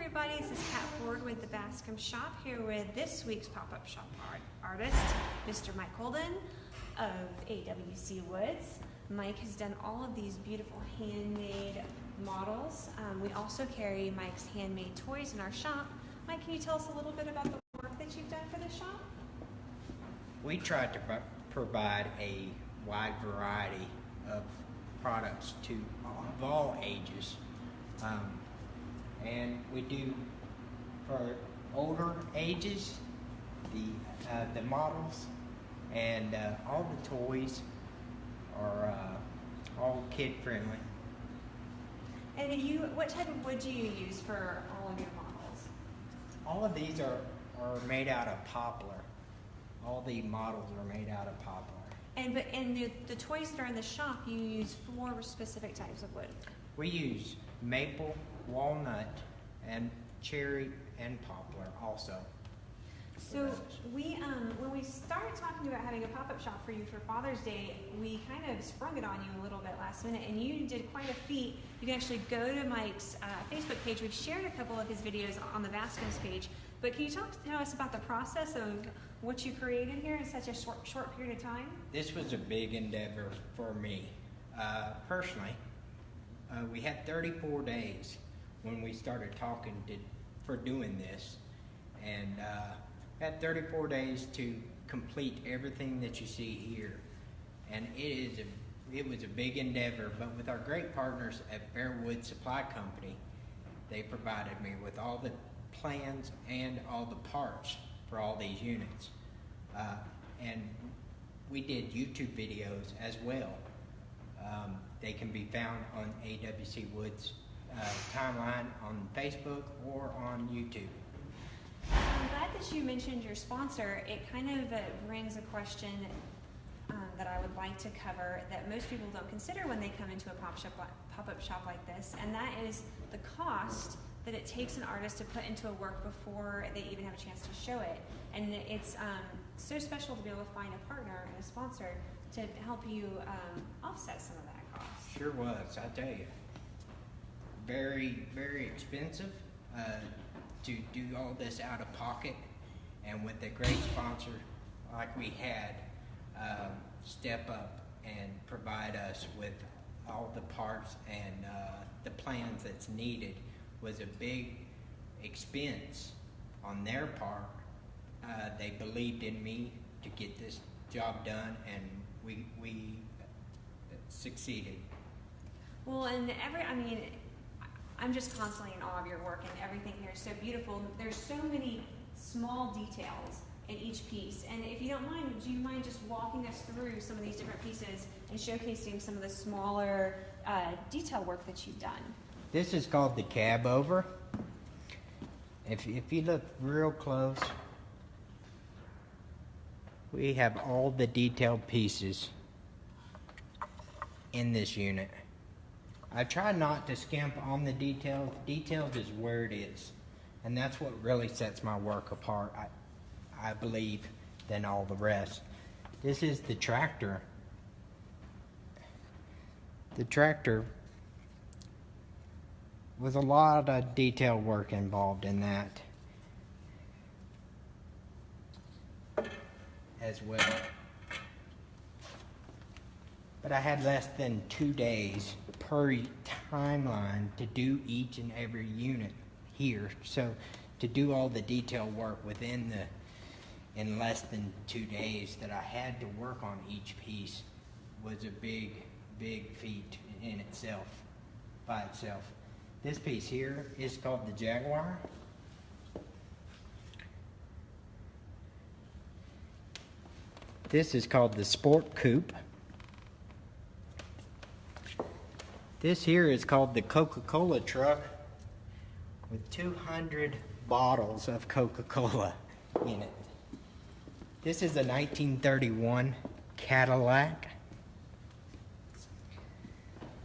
everybody, this is Kat Ford with the Bascom shop, here with this week's pop-up shop artist, Mr. Mike Holden of AWC Woods. Mike has done all of these beautiful handmade models. We also carry Mike's handmade toys in our shop. Mike, can you tell us a little bit about the work that you've done for the shop? We tried to provide a wide variety of products of all ages. And we do, for older ages, the models and all the toys are all kid friendly. And what type of wood do you use for all of your models? All of these are made out of poplar. All the models are made out of poplar. And the toys that are in the shop, you use 4 specific types of wood. We use maple, walnut, and cherry and poplar also. So when we started talking about having a pop-up shop for you for Father's Day, we kind of sprung it on you a little bit last minute, and you did quite a feat. You can actually go to Mike's Facebook page. We've shared a couple of his videos on the Bascom's page, but can you tell us about the process of what you created here in such a short period of time? This was a big endeavor for me. Personally, we had 34 days when we started talking for doing this, and had 34 days to complete everything that you see here. And it was a big endeavor, but with our great partners at Bearwood Supply Company, they provided me with all the plans and all the parts for all these units. And we did YouTube videos as well. They can be found on AWC Woods timeline on Facebook or on YouTube. I'm glad that you mentioned your sponsor. It kind of brings a question that I would like to cover that most people don't consider when they come into a pop-up shop like this, and that is the cost that it takes an artist to put into a work before they even have a chance to show it. And it's so special to be able to find a partner and a sponsor to help you offset some of that cost. Sure was, I tell you. Very, very expensive to do all this out of pocket, and with a great sponsor like we had step up and provide us with all the parts and the plans that's needed was a big expense on their part. They believed in me to get this job done, and we succeeded. Well, and I'm just constantly in awe of your work, and everything here is so beautiful. There's so many small details in each piece, and if you don't mind, do you mind just walking us through some of these different pieces and showcasing some of the smaller detail work that you've done? This is called the cab over. If you look real close, we have all the detailed pieces in this unit. I try not to skimp on the details. Details is where it is, and that's what really sets my work apart, I believe, than all the rest. This is the tractor. The tractor was a lot of detail work involved in that as well. But I had less than 2 days per timeline to do each and every unit here. So to do all the detail work in less than 2 days that I had to work on each piece was a big, big feat in itself, by itself. This piece here is called the Jaguar. This is called the Sport Coupe. This here is called the Coca-Cola truck with 200 bottles of Coca-Cola in it. This is a 1931 Cadillac.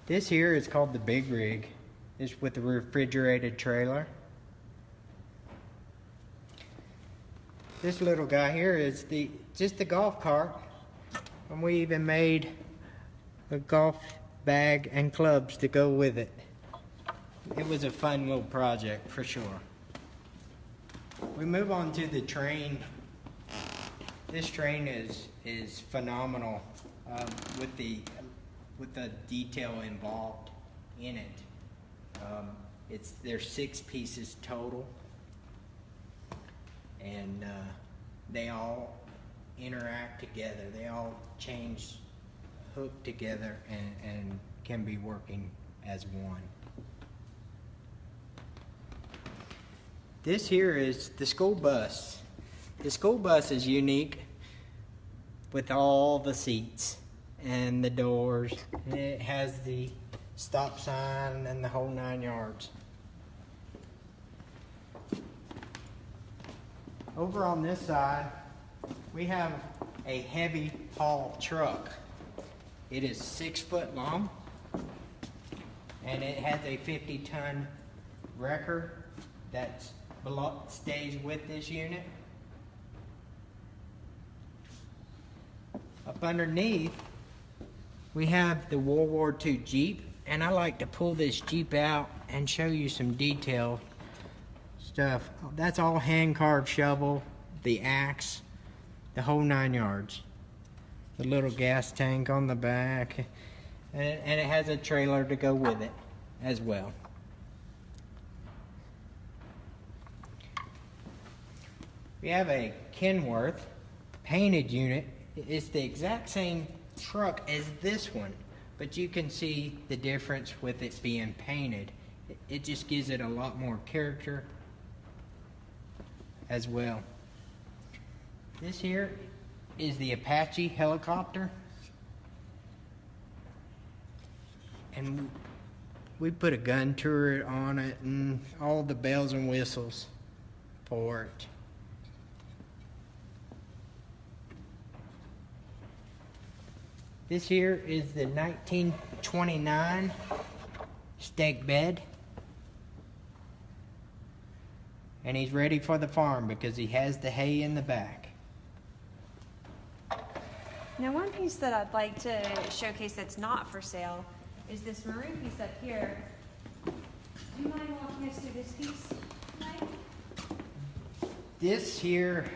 This here is called the Big Rig. It's with a refrigerated trailer. This little guy here is just the golf cart, and we even made a golf bag and clubs to go with it. It was a fun little project for sure. We move on to the train. This train is phenomenal with the detail involved in it. There's 6 pieces total, and they all interact together. They all change, hook together, and can be working as one. This here is the school bus. The school bus is unique with all the seats and the doors. And it has the stop sign and the whole 9 yards. Over on this side, we have a heavy haul truck. It is 6 foot long, and it has a 50-ton wrecker that stays with this unit. Up underneath, we have the World War II Jeep, and I like to pull this Jeep out and show you some detailed stuff. That's all hand-carved shovel, the axe, the whole 9 yards. The little gas tank on the back, and it has a trailer to go with it as well. We have a Kenworth painted unit. It's the exact same truck as this one, but you can see the difference with it being painted. It just gives it a lot more character as well. This here is the Apache helicopter, and we put a gun turret on it and all the bells and whistles for it. This here is the 1929 stake bed, and he's ready for the farm because he has the hay in the back. Now, one piece that I'd like to showcase that's not for sale is this maroon piece up here. Do you mind walking us through this piece, Mike? This here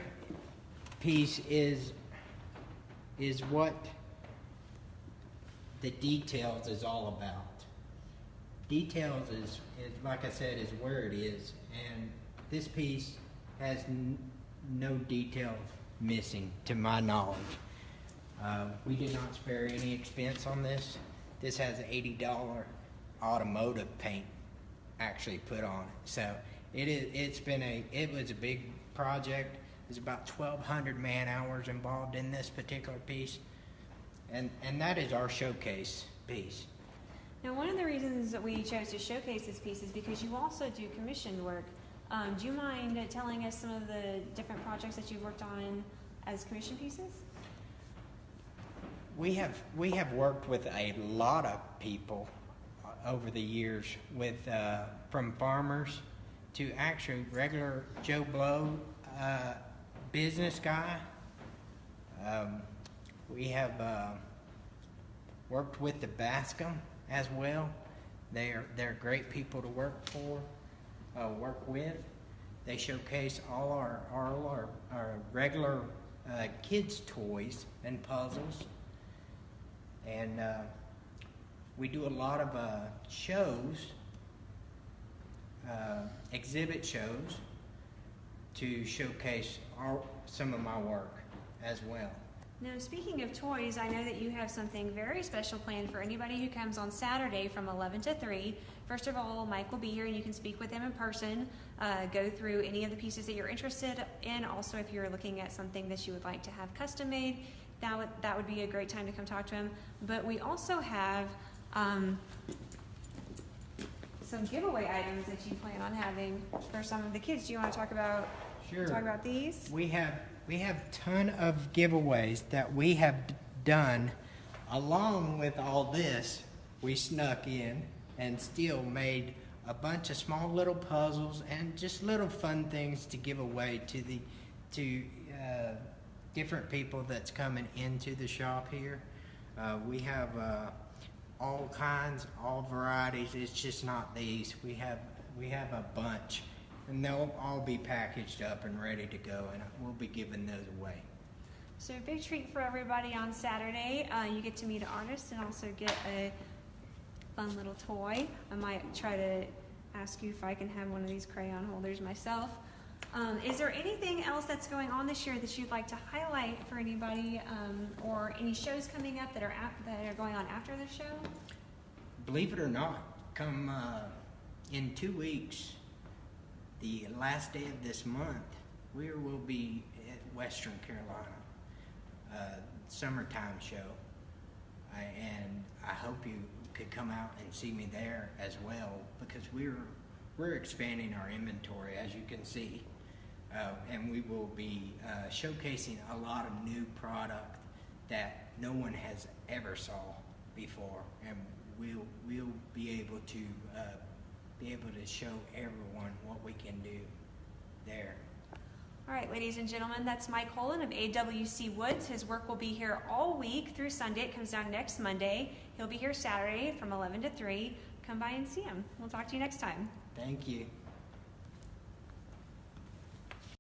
piece is what the details is all about. Details is like I said, is where it is, and this piece has no detail missing to my knowledge. We did not spare any expense on this. This has $80 automotive paint actually put on it. So it was a big project. There's about 1,200 man hours involved in this particular piece. And that is our showcase piece. Now, one of the reasons that we chose to showcase this piece is because you also do commissioned work. Do you mind telling us some of the different projects that you've worked on as commission pieces? We have worked with a lot of people over the years, with from farmers to actually regular Joe Blow business guy. We have worked with the Bascom as well. They're great people to work with. They showcase all our regular kids' toys and puzzles, and we do a lot of shows, exhibit shows, to showcase some of my work as well. Now, speaking of toys, I know that you have something very special planned for anybody who comes on Saturday from 11 to 3. First of all, Mike will be here and you can speak with him in person, go through any of the pieces that you're interested in. Also, if you're looking at something that you would like to have custom made, that would be a great time to come talk to him. But we also have some giveaway items that you plan on having for some of the kids. Do you want to talk about these? We have a ton of giveaways that we have done. Along with all this, we snuck in and still made a bunch of small little puzzles and just little fun things to give away to different people that's coming into the shop here. We have all kinds, all varieties. It's just not these. We have a bunch, and they'll all be packaged up and ready to go, and we'll be giving those away. So a big treat for everybody on Saturday. You get to meet an artist and also get a fun little toy. I might try to ask you if I can have one of these crayon holders myself. Is there anything else that's going on this year that you'd like to highlight for anybody, or any shows coming up that are going on after the show? Believe it or not, come in 2 weeks, the last day of this month, we will be at Western Carolina, summertime show, and I hope you could come out and see me there as well, because we're expanding our inventory, as you can see, and we will be showcasing a lot of new product that no one has ever saw before, and we'll be able to show everyone what we can do there. All right, ladies and gentlemen, that's Mike Holland of AWC Woods. His work will be here all week through Sunday. It comes down next Monday. He'll be here Saturday from 11 to 3. Come by and see him. We'll talk to you next time. Thank you.